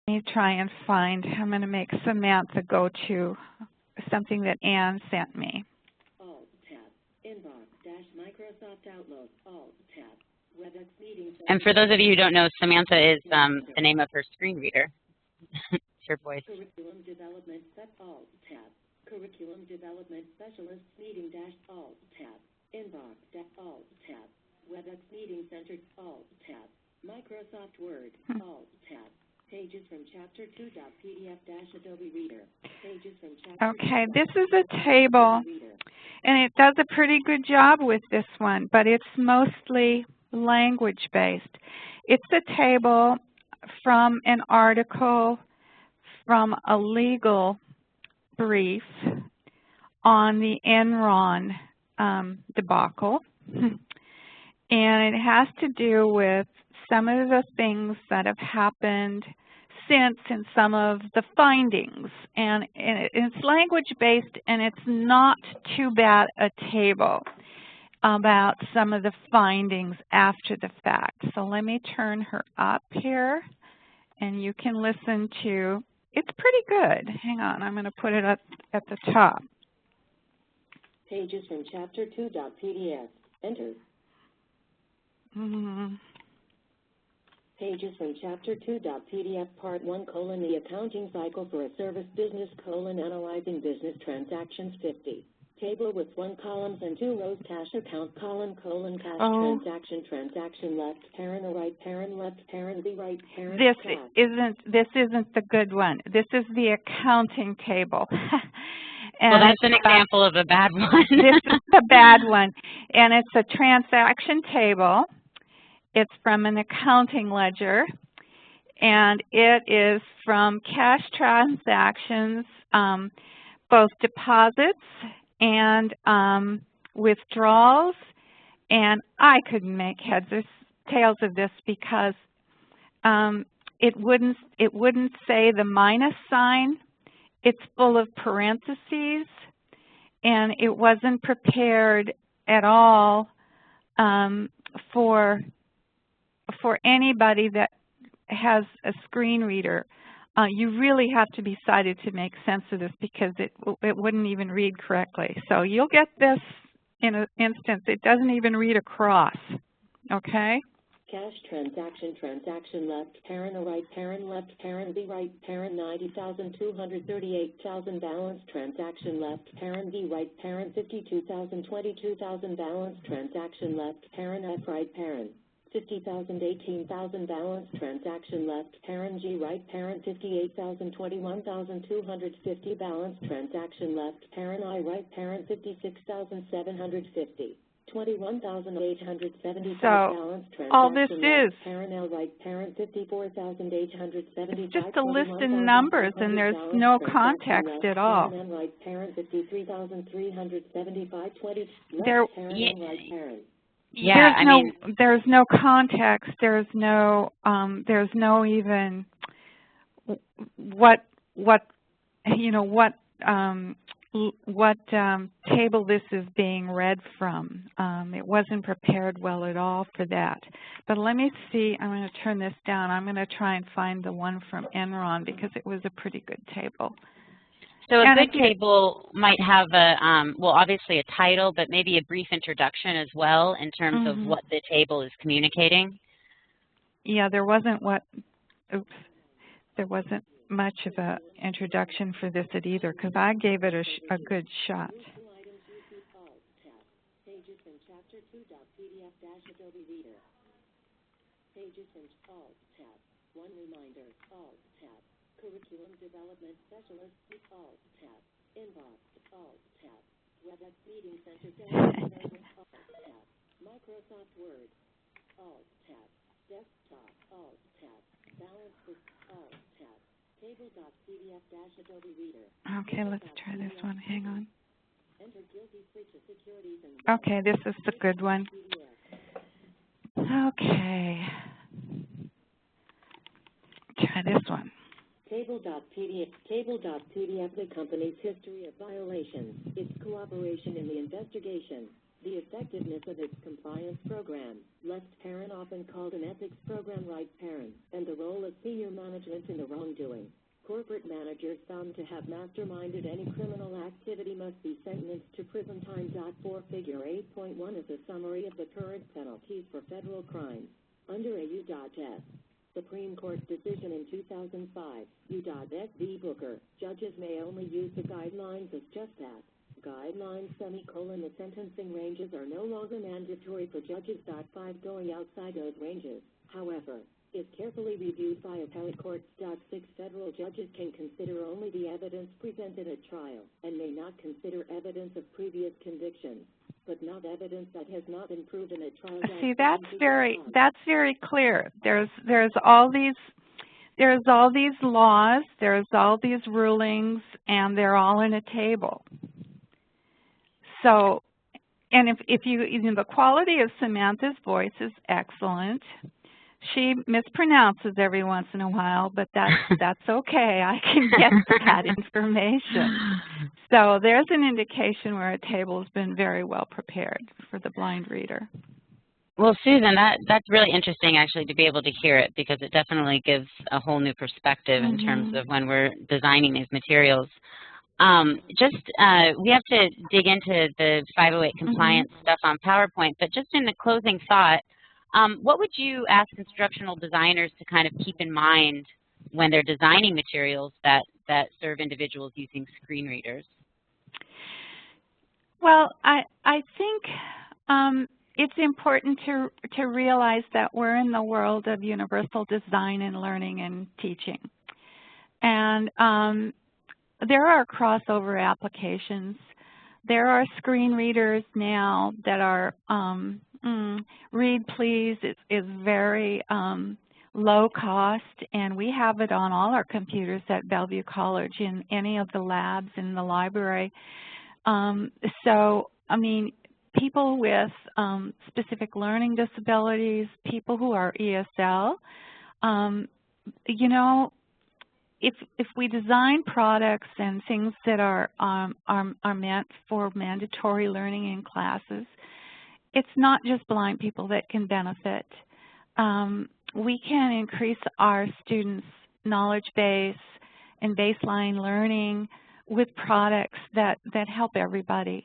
me try and find, I'm going to make Samantha go to something that Anne sent me. Alt tab, inbox dash Microsoft Outlook, Alt tab, WebEx meetings. And for those of you who don't know, Samantha is the name of her screen reader. It's her voice. Curriculum development, Alt tab, curriculum development specialist meeting dash Alt tab, inbox dash Alt tab, WebEx meeting center, Alt tab, Microsoft Word, Alt tab. Pages from Chapter 2.pdf-Adobe Reader. Pages from Chapter Okay, this is a table, and it does a pretty good job with this one, but it's mostly language-based. It's a table from an article from a legal brief on the Enron debacle, and it has to do with some of the things that have happened since and some of the findings. And it's language-based, and it's not too bad a table about some of the findings after the fact. So let me turn her up here, and you can listen to, it's pretty good. Hang on, I'm going to put it up at the top. Pages from Chapter 2.pdf. Enter. Pages from Chapter 2.pdf Part 1, the accounting cycle for a service business, analyzing business transactions 50. Table with 1 column and 2 rows, cash account, cash transaction left, parent right, parent left, parent the right, parent This isn't the good one. This is the accounting table. And well, that's an example of a bad one. This is the bad one. And it's a transaction table. It's from an accounting ledger, and it is from cash transactions, both deposits and withdrawals. And I couldn't make heads or tails of this because it wouldn't say the minus sign. It's full of parentheses, and it wasn't prepared at all for anybody that has a screen reader. You really have to be sighted to make sense of this because it wouldn't even read correctly. So you'll get this in an instance. It doesn't even read across, okay? Cash transaction left, parent right, parent left, parent the right, parent 90,238,000 balance, transaction left, parent the right, parent 52,000, 22,000 balance, transaction left, parent F right, parent 50,000, 18,000 balance, transaction left, parent G right, parent 58,000, 21,250 balance, transaction left, parent I right, parent 56,750. 21,875 balance, all this is parent L right, parent 54,875. It's just a list in numbers, and there's no context at all. Parent right, parent 53,375. 20 there, parent right, parent. Yeah, there's no context. There's no even what table this is being read from. It wasn't prepared well at all for that. But let me see. I'm going to turn this down. I'm going to try and find the one from Enron because it was a pretty good table. So a good table might have well, obviously a title, but maybe a brief introduction as well in terms of what the table is communicating. Yeah, there wasn't much of an introduction for this either because I gave it a good shot. Pages from Chapter 2.pdf-Adobe Reader. Pages from Alt tab. One reminder, Alt tab. Curriculum Development Specialist, Alt tab. Inbox, Alt tab. WebEx Meeting Center, Alt tab. Microsoft Word, Alt tab. Desktop, Alt tab. Balance for Alt tab. Table.pdf-Adobe Reader. Okay, let's try this one. Hang on. Enter guilty breach of securities and okay, this is the good one. Okay. Try this one. Table.pdf, the company's history of violations, its cooperation in the investigation, The effectiveness of its compliance program left parent often called an ethics program right parent, and the role of senior management in the wrongdoing. Corporate managers found to have masterminded any criminal activity must be sentenced to prison time. 4 Figure 8.1 is a summary of the current penalties for federal crimes under a U.S. Supreme Court decision in 2005, U.S. v. Booker. Judges may only use the guidelines as just that. Guidelines, the sentencing ranges are no longer mandatory for judges. 5 Going outside those ranges, however, is carefully reviewed by appellate courts. 6 Federal judges can consider only the evidence presented at trial and may not consider evidence of previous convictions, but not evidence that has not been proven at trial. See, that's very clear. There's all these laws, there's all these rulings, and they're all in a table. So, and if the quality of Samantha's voice is excellent. She mispronounces every once in a while, but that's okay. I can get that information. So there's an indication where a table has been very well prepared for the blind reader. Well, Susan, that's really interesting actually to be able to hear it, because it definitely gives a whole new perspective in terms of when we're designing these materials. We have to dig into the 508 compliance stuff on PowerPoint, but just in the closing thought, what would you ask instructional designers to kind of keep in mind when they're designing materials that serve individuals using screen readers? Well, I think it's important to realize that we're in the world of universal design and learning and teaching. And there are crossover applications. There are screen readers now that are Read Please is very low cost, and we have it on all our computers at Bellevue College in any of the labs in the library. So, I mean, people with specific learning disabilities, people who are ESL, you know, if we design products and things that are meant for mandatory learning in classes, it's not just blind people that can benefit. We can increase our students' knowledge base and baseline learning with products that help everybody.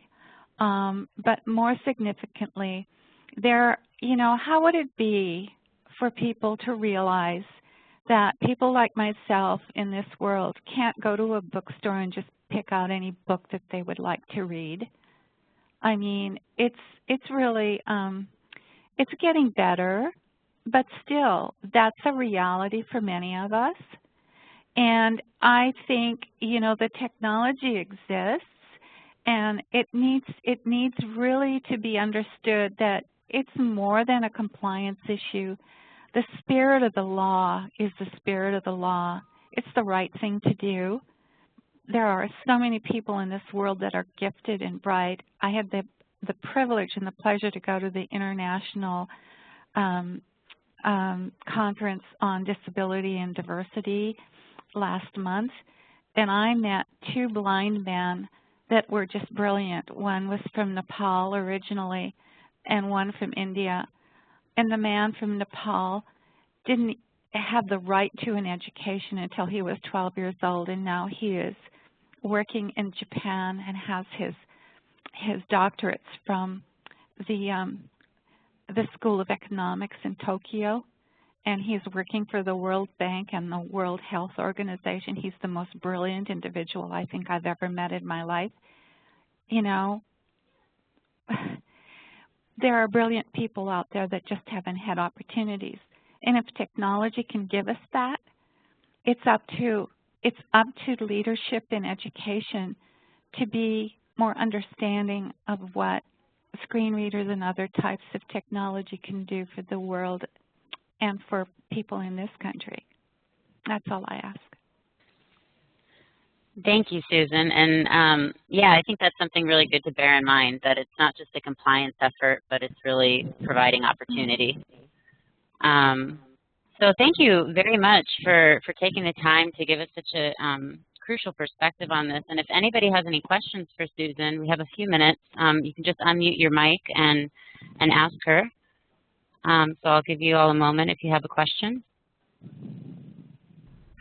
But more significantly, you know, how would it be for people to realize that people like myself in this world can't go to a bookstore and just pick out any book that they would like to read? I mean, it's really, it's getting better, but still, that's a reality for many of us. And I think, you know, the technology exists, and it needs really to be understood that it's more than a compliance issue. The spirit of the law is the spirit of the law. It's the right thing to do. There are so many people in this world that are gifted and bright. I had the privilege and the pleasure to go to the International Conference on Disability and Diversity last month, and I met 2 blind men that were just brilliant. One was from Nepal originally, and one from India. And the man from Nepal didn't have the right to an education until he was 12 years old, and now he is working in Japan and has his doctorates from the School of Economics in Tokyo, and he's working for the World Bank and the World Health Organization. He's the most brilliant individual I think I've ever met in my life. You know, there are brilliant people out there that just haven't had opportunities. And if technology can give us that, it's up to leadership in education to be more understanding of what screen readers and other types of technology can do for the world and for people in this country. That's all I ask. Thank you, Susan. And yeah, I think that's something really good to bear in mind, that it's not just a compliance effort, but it's really providing opportunity. So thank you very much for taking the time to give us such a crucial perspective on this. And if anybody has any questions for Susan, we have a few minutes. You can just unmute your mic and ask her. So I'll give you all a moment if you have a question.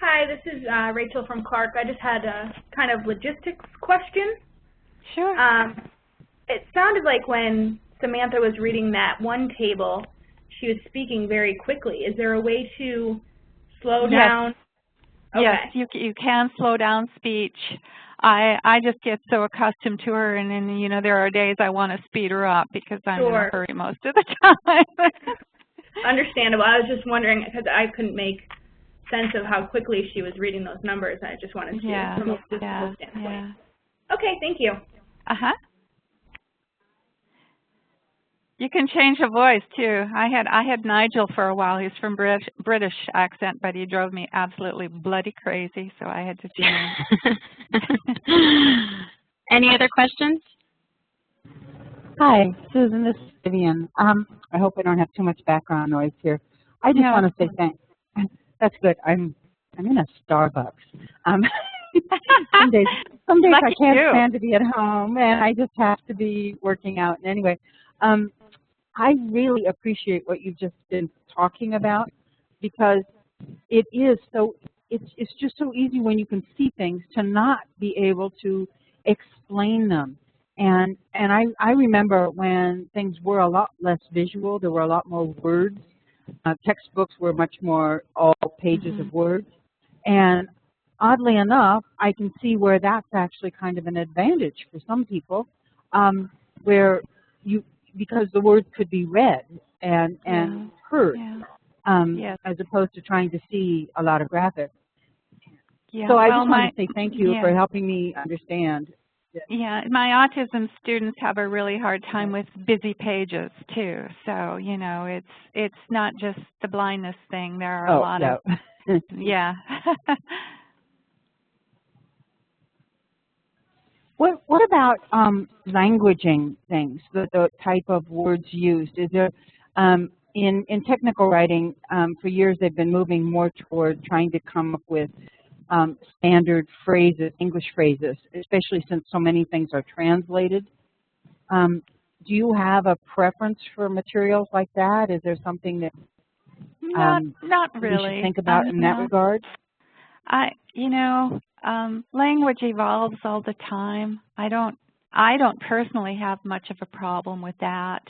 Hi, this is Rachel from Clark. I just had a kind of logistics question. Sure. It sounded like when Samantha was reading that one table, she was speaking very quickly. Is there a way to slow down? Okay. Yes, you can slow down speech. I just get so accustomed to her, and then, you know, there are days I want to speed her up because I'm in a hurry most of the time. Understandable. I was just wondering because I couldn't make sense of how quickly she was reading those numbers. I just wanted to see from a physical standpoint. Okay, thank you. Uh-huh. You can change the voice too. I had Nigel for a while. He's from British accent, but he drove me absolutely bloody crazy, so I had to change. Any other questions? Hi, Susan, this is Vivian. I hope I don't have too much background noise here. I just want to say thanks. That's good. I'm in a Starbucks. Some days I can't stand to be at home, and I just have to be working out. And anyway, I really appreciate what you've just been talking about, because it is so, it's just so easy when you can see things to not be able to explain them. And I remember when things were a lot less visual, there were a lot more words. Textbooks were much more all pages of words. And oddly enough, I can see where that's actually kind of an advantage for some people, where because the words could be read and heard, as opposed to trying to see a lot of graphics. Yeah. So I just want to say thank you for helping me understand. Yeah, my autism students have a really hard time with busy pages too. So, you know, it's not just the blindness thing. There are a lot of What about languaging things, the type of words used? Is there, in technical writing, for years they've been moving more toward trying to come up with standard phrases, English phrases, especially since so many things are translated. Do you have a preference for materials like that? Is there something that not really we should think about in that regard? Language evolves all the time. I don't personally have much of a problem with that.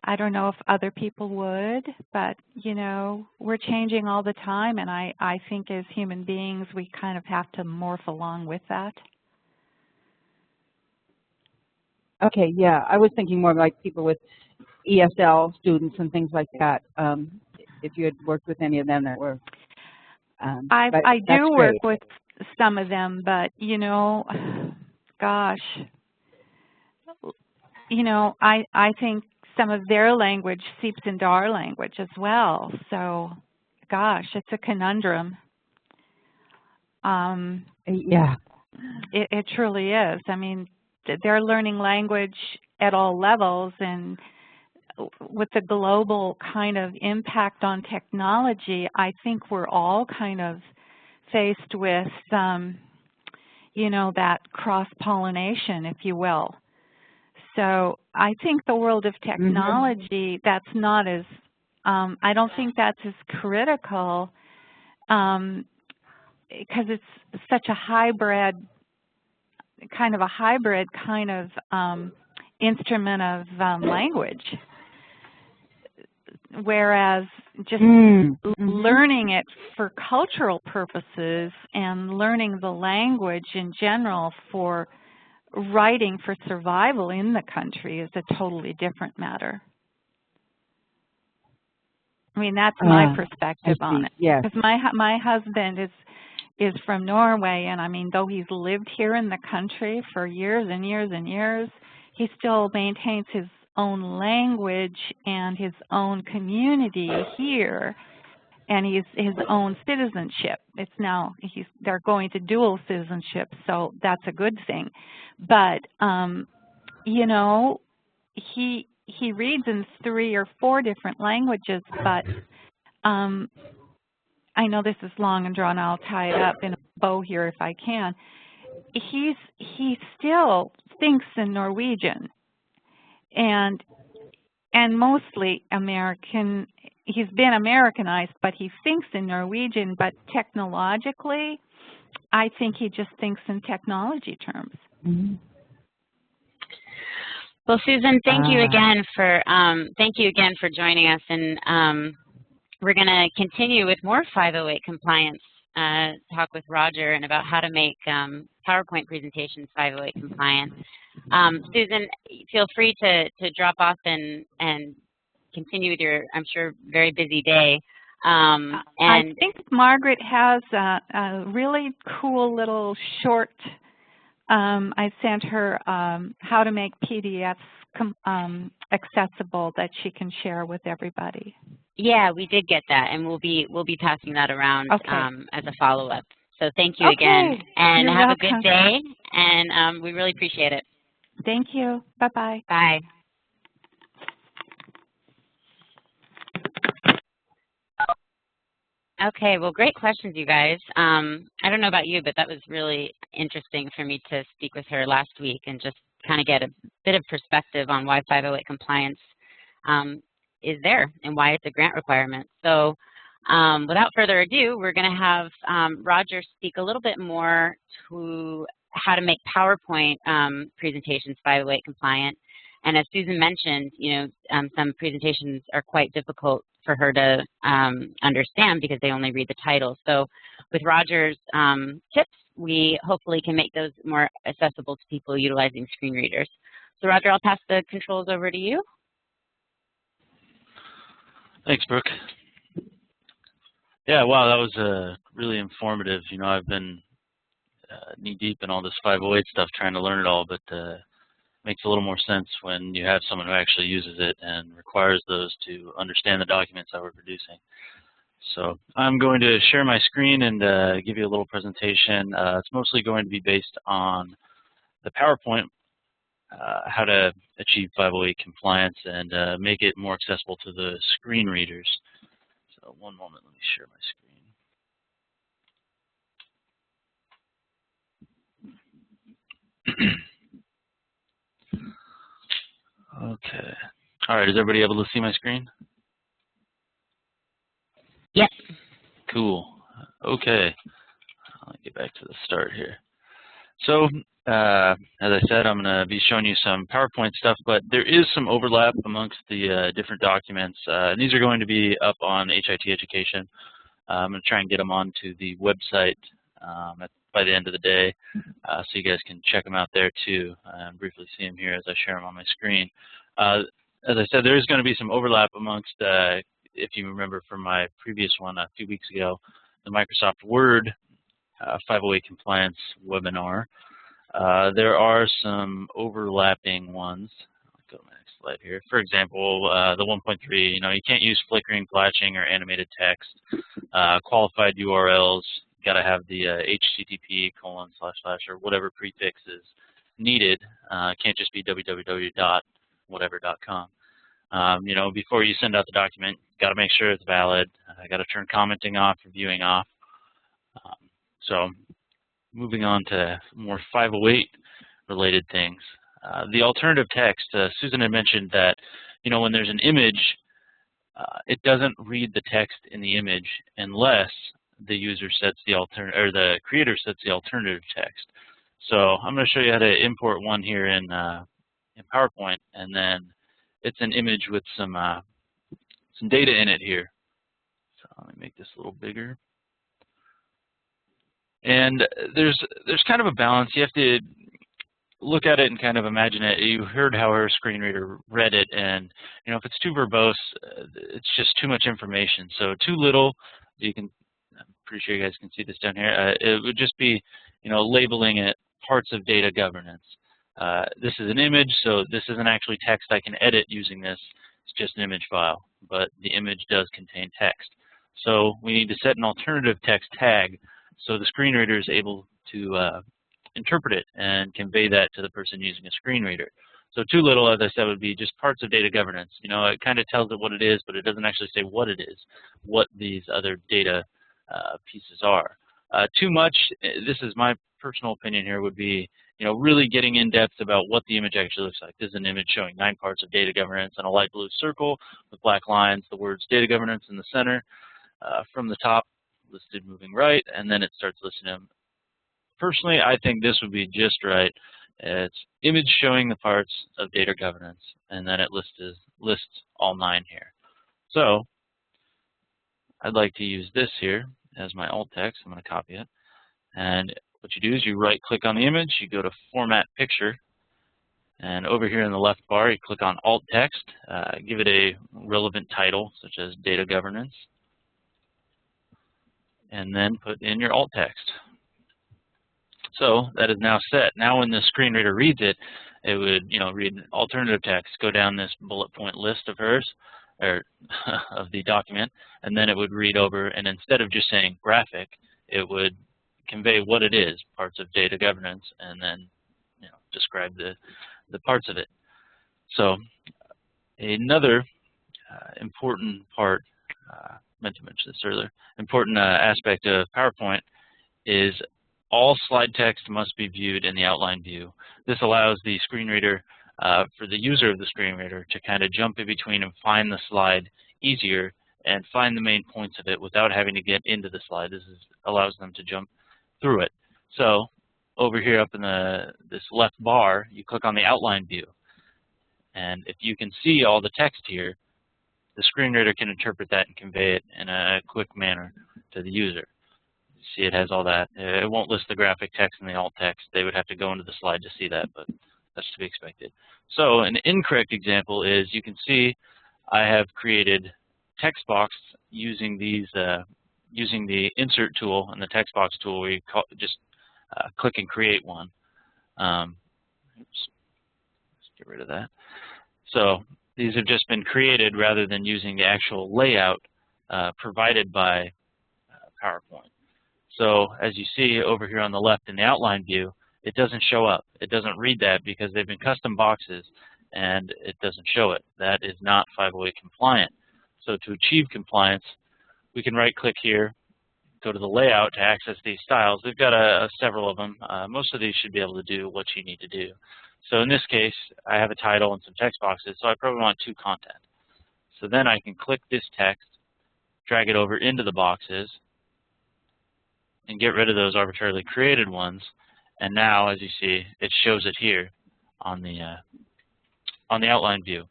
I don't know if other people would, but, you know, we're changing all the time, and I think as human beings we kind of have to morph along with that. Okay, yeah. I was thinking more like people with ESL students and things like that, if you had worked with any of them that were... I do work with some of them, but, you know, gosh, you know, I think some of their language seeps into our language as well. So, gosh, it's a conundrum. Yeah. It truly is. I mean, they're learning language at all levels, and with the global kind of impact on technology, I think we're all kind of faced with, you know, that cross-pollination, if you will. So I think the world of technology, that's not as, I don't think that's as critical because it's such a hybrid kind of instrument of language. Whereas just learning it for cultural purposes and learning the language in general for writing for survival in the country is a totally different matter. I mean, that's my perspective on it. Yes. Because my husband is from Norway, and I mean, though he's lived here in the country for years and years and years, he still maintains his own language and his own community here, and his own citizenship. It's now they're going to dual citizenship, so that's a good thing. But you know, he reads in 3 or 4 different languages, but I know this is long and drawn. I'll tie it up Bo here if I can. He still thinks in Norwegian, and mostly American. He's been Americanized, but he thinks in Norwegian. But technologically, I think he just thinks in technology terms. Mm-hmm. Well, Susan, thank you again for joining us, and we're going to continue with more 508 compliance talk with Roger and about how to make PowerPoint presentations 508 compliant. Susan, feel free to drop off and continue with your, I'm sure, very busy day. And I think Margaret has a really cool little short. I sent her how to make PDFs accessible that she can share with everybody. Yeah, we did get that, and we'll be passing that around as a follow-up. So thank you again, and You're have welcome. a good day, and we really appreciate it. Thank you. Bye-bye. Bye. Okay, well, great questions, you guys. I don't know about you, but that was really interesting for me to speak with her last week and just kind of get a bit of perspective on why 508 compliance is there and why it's a grant requirement. So without further ado, we're going to have Roger speak a little bit more to how to make PowerPoint presentations 508 compliant. And as Susan mentioned, some presentations are quite difficult for her to understand because they only read the title. So with Roger's tips, we hopefully can make those more accessible to people utilizing screen readers. So Roger, I'll pass the controls over to you. Thanks, Brooke. Yeah, wow, that was really informative. I've been knee-deep in all this 508 stuff trying to learn it all, but makes a little more sense when you have someone who actually uses it and requires those to understand the documents that we're producing. So I'm going to share my screen and give you a little presentation. It's mostly going to be based on the PowerPoint, how to achieve 508 compliance and make it more accessible to the screen readers. So one moment, let me share my screen. Okay. All right, is everybody able to see my screen? Yes. Cool. Okay. I'll get back to the start here. So, as I said, I'm going to be showing you some PowerPoint stuff, but there is some overlap amongst the different documents. These are going to be up on HIT Education. I'm going to try and get them onto the website by the end of the day, so you guys can check them out there too, and briefly see them here as I share them on my screen. As I said, there is going to be some overlap amongst, if you remember from my previous one a few weeks ago, the Microsoft Word 508 compliance webinar. There are some overlapping ones. I'll go to my next slide here. For example, the 1.3, you can't use flickering, flashing, or animated text. Qualified URLs, got to have the HTTP : / or whatever prefix is needed. It can't just be www.whatever.com. Before you send out the document, got to make sure it's valid. Got to turn commenting off, viewing off. So moving on to more 508 related things. The alternative text, Susan had mentioned that, when there's an image, it doesn't read the text in the image unless the user sets the the creator sets the alternative text. So I'm going to show you how to import one here in PowerPoint, and then it's an image with some data in it here. So let me make this a little bigger. And there's kind of a balance. You have to look at it and kind of imagine it. You heard how her screen reader read it, and if it's too verbose, it's just too much information. So too little, I'm pretty sure you guys can see this down here. It would just be, labeling it parts of data governance. This is an image, so this isn't actually text I can edit using this. It's just an image file, but the image does contain text. So we need to set an alternative text tag so the screen reader is able to interpret it and convey that to the person using a screen reader. So too little, as I said, would be just parts of data governance. It kind of tells it what it is, but it doesn't actually say what it is, what these other data pieces are. Too much, this is my personal opinion here, would be really getting in depth about what the image actually looks like. This is an image showing 9 parts of data governance on a light blue circle with black lines, the words data governance in the center. From the top, listed moving right, and then it starts listing them. Personally, I think this would be just right. It's image showing the parts of data governance, and then it lists all 9 here. So I'd like to use this here as my alt text. I'm going to copy it. And what you do is you right-click on the image, you go to Format Picture, and over here in the left bar, you click on Alt Text, give it a relevant title, such as Data Governance, and then put in your alt text. So that is now set. Now when the screen reader reads it, it would read alternative text, go down this bullet point list of hers, or of the document, and then it would read over, and instead of just saying graphic, it would convey what it is, parts of data governance, and then describe the parts of it. So another important part, meant to mention this earlier, important aspect of PowerPoint is all slide text must be viewed in the outline view. This allows the screen reader, for the user of the screen reader, to kind of jump in between and find the slide easier and find the main points of it without having to get into the slide. This allows them to jump through it. So over here up in this left bar, you click on the outline view. And if you can see all the text here, the screen reader can interpret that and convey it in a quick manner to the user. See, it has all that. It won't list the graphic text and the alt text. They would have to go into the slide to see that, but that's to be expected. So an incorrect example is, you can see I have created text box using these using the insert tool and the text box tool, where you just click and create one. Oops, let's get rid of that. So these have just been created rather than using the actual layout provided by PowerPoint. So as you see over here on the left in the outline view, it doesn't show up. It doesn't read that because they've been custom boxes and it doesn't show it. That is not 508 compliant. So to achieve compliance, we can right-click here, go to the layout to access these styles. We've got several of them. Most of these should be able to do what you need to do. So in this case, I have a title and some text boxes, so I probably want 2 content. So then I can click this text, drag it over into the boxes, and get rid of those arbitrarily created ones. And now, as you see, it shows it here on the outline view.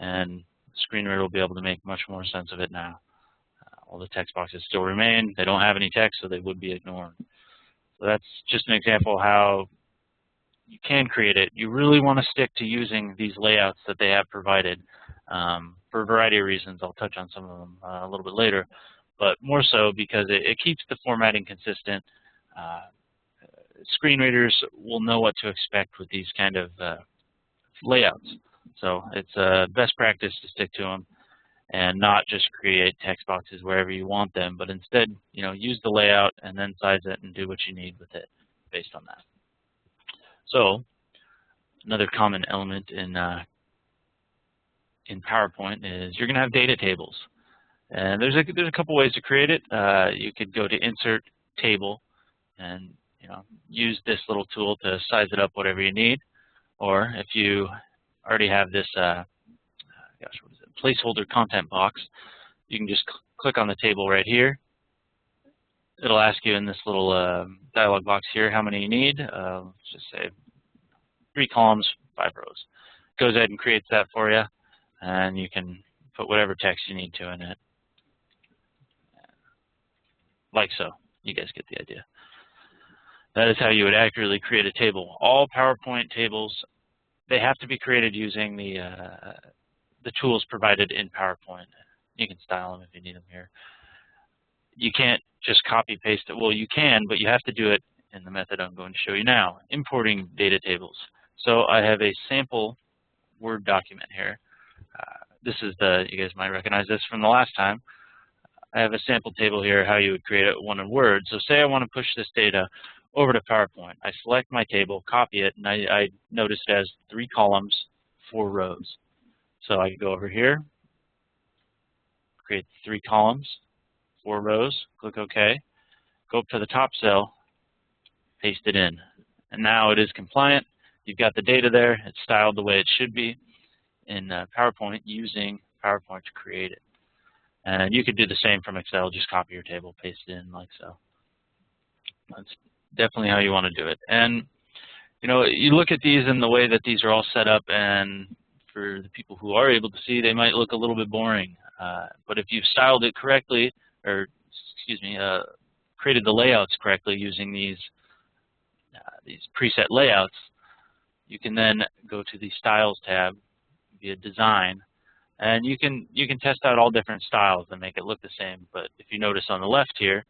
And the screen reader will be able to make much more sense of it now. All the text boxes still remain. They don't have any text, so they would be ignored. So that's just an example of how you can create it. You really want to stick to using these layouts that they have provided for a variety of reasons. I'll touch on some of them a little bit later, but more so because it keeps the formatting consistent. Screen readers will know what to expect with these kind of layouts. So it's best practice to stick to them and not just create text boxes wherever you want them, but instead, use the layout and then size it and do what you need with it based on that. So another common element in PowerPoint is you're going to have data tables. And there's a couple ways to create it. You could go to Insert Table and use this little tool to size it up whatever you need. Or if you already have this placeholder content box, you can just click on the table right here. It'll ask you in this little dialog box here how many you need. Let's just say 3 columns, 5 rows. Goes ahead and creates that for you, and you can put whatever text you need to in it. Like so. You guys get the idea. That is how you would accurately create a table. All PowerPoint tables, they have to be created using the tools provided in PowerPoint. You can style them if you need them here. You can't just copy paste it. Well, you can, but you have to do it in the method I'm going to show you now, importing data tables. So I have a sample Word document here. This is you guys might recognize this from the last time. I have a sample table here, how you would create one in Word. So say I want to push this data over to PowerPoint. I select my table, copy it, and I notice it has 3 columns, 4 rows. So I can go over here, create 3 columns, 4 rows, click OK. go up to the top cell, paste it in. And now it is compliant. You've got the data there. It's styled the way it should be in PowerPoint using PowerPoint to create it. And you could do the same from Excel. Just copy your table, paste it in like so. That's definitely how you want to do it. And you know, you look at these in the way that these are all set up, and for the people who are able to see, they might look a little bit boring. But if you've styled it correctly, or excuse me, created the layouts correctly using these preset layouts, you can then go to the Styles tab via Design, and you can test out all different styles and make it look the same. But if you notice on the left here,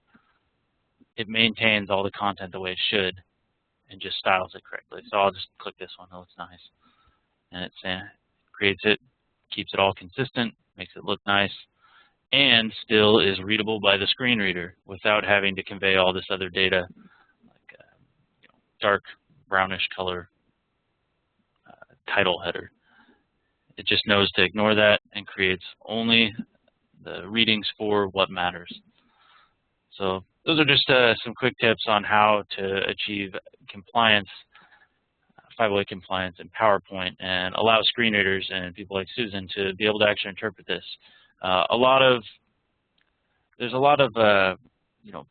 it maintains all the content the way it should and just styles it correctly. So I'll just click this one. It looks nice. And it creates it, keeps it all consistent, makes it look nice, and still is readable by the screen reader without having to convey all this other data, like you know, dark brownish color title header. It just knows to ignore that and creates only the readings for what matters. So those are just some quick tips on how to achieve compliance, 508 compliance in PowerPoint, and allow screen readers and people like Susan to be able to actually interpret this. There's a lot of you know,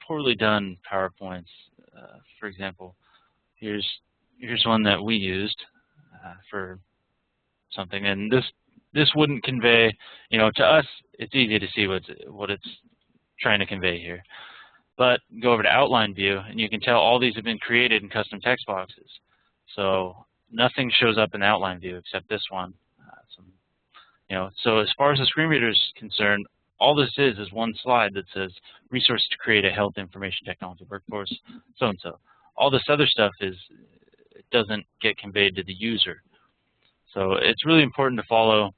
poorly done PowerPoints. For example, here's one that we used for something, and this wouldn't convey, you know, to us it's easy to see what it's trying to convey here. But go over to outline view, and you can tell all these have been created in custom text boxes. So nothing shows up in the outline view except this one. You know, so as far as the screen reader is concerned, all this is one slide that says resources to create a health information technology workforce, so and so. All this other stuff it doesn't get conveyed to the user. So it's really important to follow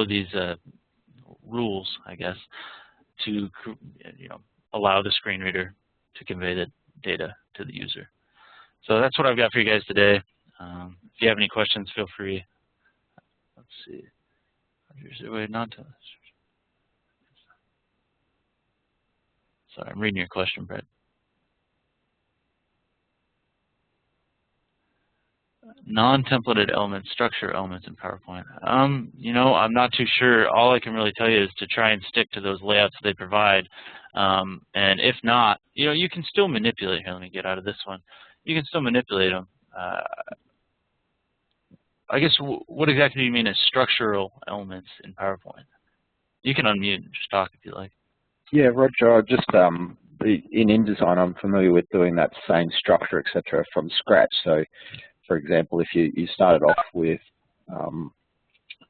these rules, I guess, to allow the screen reader to convey the data to the user. So that's what I've got for you guys today. If you have any questions, feel free. Let's see. Sorry, I'm reading your question, Brett. Non-templated elements, structure elements in PowerPoint. You know, I'm not too sure. All I can really tell you is to try and stick to those layouts they provide. And if not, you know, you can still manipulate. Here, let me get out of this one. You can still manipulate them. I guess what exactly do you mean as structural elements in PowerPoint? You can unmute and just talk if you like. Yeah, Roger. Just in InDesign, I'm familiar with doing that same structure, etc., from scratch. So, for example, if you started off with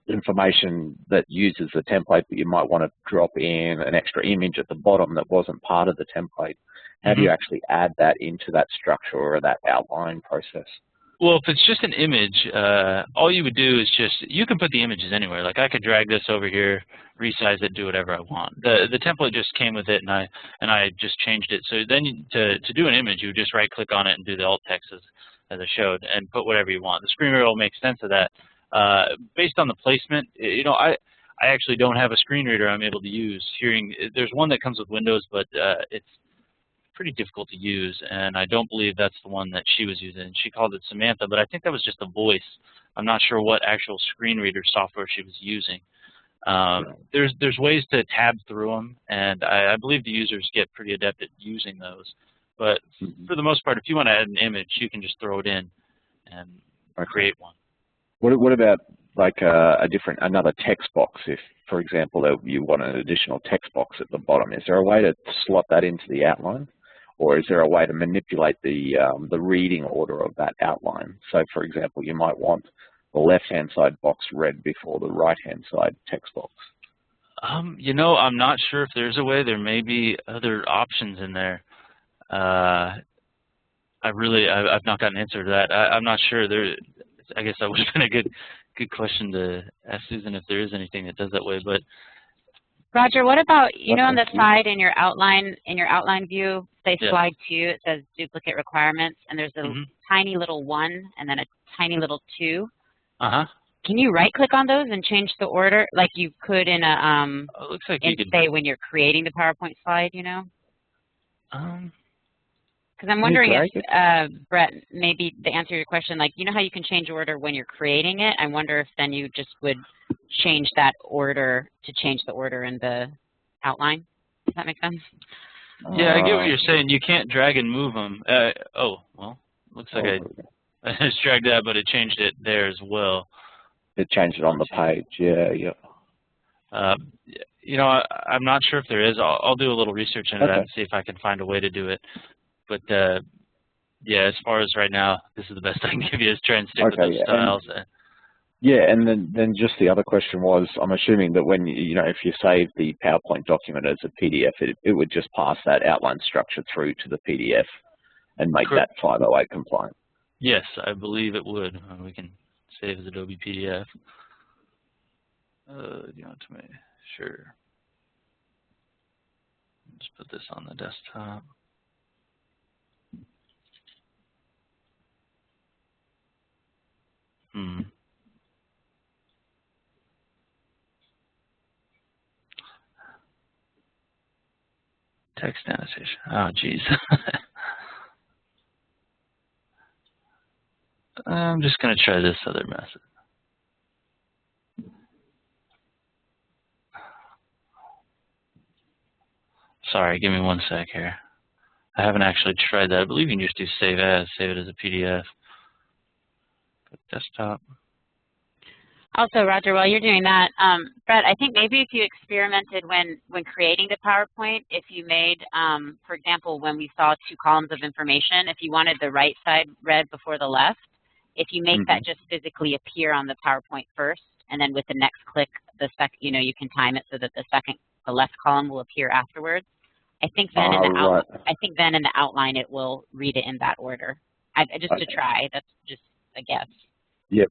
information that uses the template, but you might want to drop in an extra image at the bottom that wasn't part of the template, how do you actually add that into that structure or that outline process? Well, if it's just an image, all you would do is you can put the images anywhere. Like I could drag this over here, resize it, do whatever I want. The template just came with it, and I just changed it. So then to do an image, you would just right-click on it and do the alt text as I showed, and put whatever you want. The screen reader will make sense of that. Based on the placement, you know, I actually don't have a screen reader I'm able to use. There's one that comes with Windows, but it's pretty difficult to use, and I don't believe that's the one that she was using. She called it Samantha, but I think that was just a voice. I'm not sure what actual screen reader software she was using. There's ways to tab through them, and I believe the users get pretty adept at using those. But for the most part, if you want to add an image, you can just throw it in and create one. What about like another text box? If, for example, you want an additional text box at the bottom, is there a way to slot that into the outline? Or is there a way to manipulate the reading order of that outline? So, for example, you might want the left-hand side box read before the right-hand side text box. You know, I'm not sure if there's a way. There may be other options in there. I've not got an answer to that. I'm not sure. I guess that would have been a good question to ask Susan if there is anything that does that way. But Roger, what about, you know, on the side in your outline view, say slide 2, it says duplicate requirements, and there's a tiny little 1 and then a tiny little 2. can you right-click on those and change the order like you could in a it looks like in you could. say when you're creating the PowerPoint slide, you know? Because I'm you wondering drag if, Brett, maybe the answer to your question, like, you know how you can change order when you're creating it? I wonder if then you just would change that order to change the order in the outline. Does that make sense? Yeah, I get what you're saying. You can't drag and move them. Oh, well, looks like I just dragged that, but it changed it there as well. It changed it on the page. Yeah. You know, I'm not sure if there is. I'll do a little research into that and see if I can find a way to do it. But yeah, as far as right now, this is the best I can give you is try and stick with those styles. And then just the other question was, I'm assuming that when you know if you save the PowerPoint document as a PDF, it would just pass that outline structure through to the PDF and make that 508 compliant. Yes, I believe it would. We can save as Adobe PDF. Do you want to make sure? Just put this on the desktop. Text annotation. Oh, geez. I'm just going to try this other method. Sorry, give me 1 sec here. I haven't actually tried that. I believe you can just do save as, save it as a PDF. Go to desktop. Also, Roger, while you're doing that, Brett, I think maybe if you experimented when creating the PowerPoint, if you made, for example, when we saw 2 columns of information, if you wanted the right side read before the left, if you make that just physically appear on the PowerPoint first, and then with the next click, you know, you can time it so that the left column will appear afterwards. I think then in the outline it will read it in that order. Just to try. That's just a guess. Yep,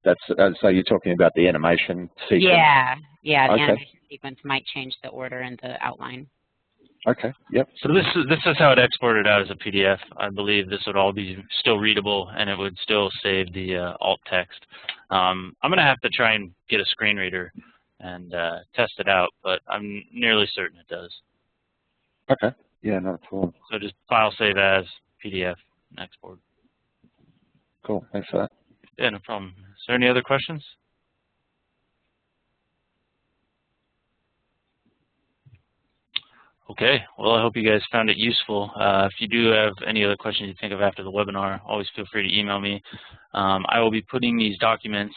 so you're talking about the animation sequence. Yeah, the animation sequence might change the order in the outline. Okay. Yep. So this is how it exported out as a PDF. I believe this would all be still readable, and it would still save the alt text. I'm going to have to try and get a screen reader and test it out, but I'm nearly certain it does. Okay. Yeah, not a problem. So just file save as PDF and export. Cool. Thanks for that. Yeah, no problem. Is there any other questions? Okay, well, I hope you guys found it useful. If you do have any other questions you think of after the webinar, always feel free to email me. I will be putting these documents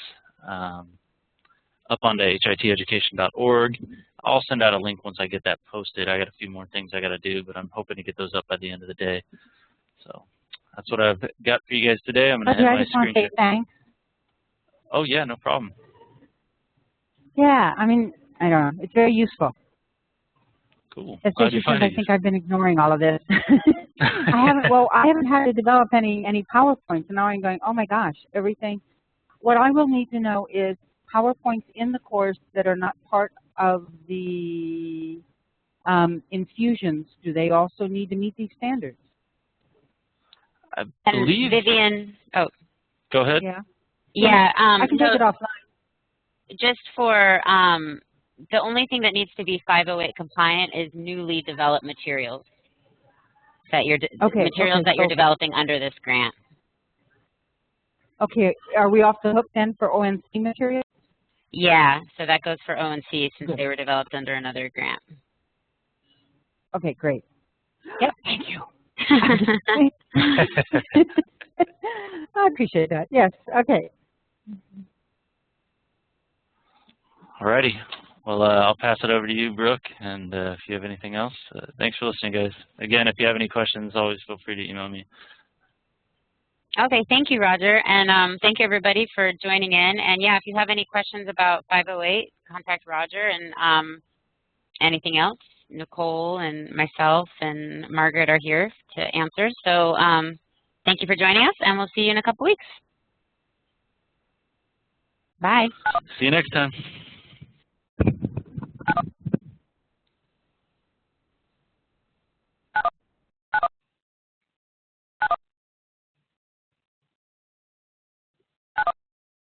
up onto hiteducation.org. I'll send out a link once I get that posted. I got a few more things I got to do, but I'm hoping to get those up by the end of the day. So that's what I've got for you guys today. I'm going to end my screen share. Thanks. Oh, yeah, no problem. Yeah, I mean, I don't know. It's very useful. Cool. Especially because I think I've been ignoring all of this. I haven't had to develop any PowerPoints, and now I'm going, oh my gosh, everything. What I will need to know is PowerPoints in the course that are not part of the infusions, do they also need to meet these standards? I believe. Vivian, go ahead. Yeah. I can take it offline. Just for the only thing that needs to be 508 compliant is newly developed materials that you're that you're developing under this grant. Okay, are we off the hook then for ONC materials? Yeah, so that goes for ONC since they were developed under another grant. Okay, great. Yep, thank you. I appreciate that. Yes, okay. Alrighty. Well, I'll pass it over to you, Brooke, and if you have anything else, thanks for listening, guys. Again, if you have any questions, always feel free to email me. Okay, thank you, Roger, and thank you, everybody, for joining in. And yeah, if you have any questions about 508, contact Roger, and anything else, Nicole and myself and Margaret are here to answer. So thank you for joining us, and we'll see you in a couple weeks. Bye. See you next time.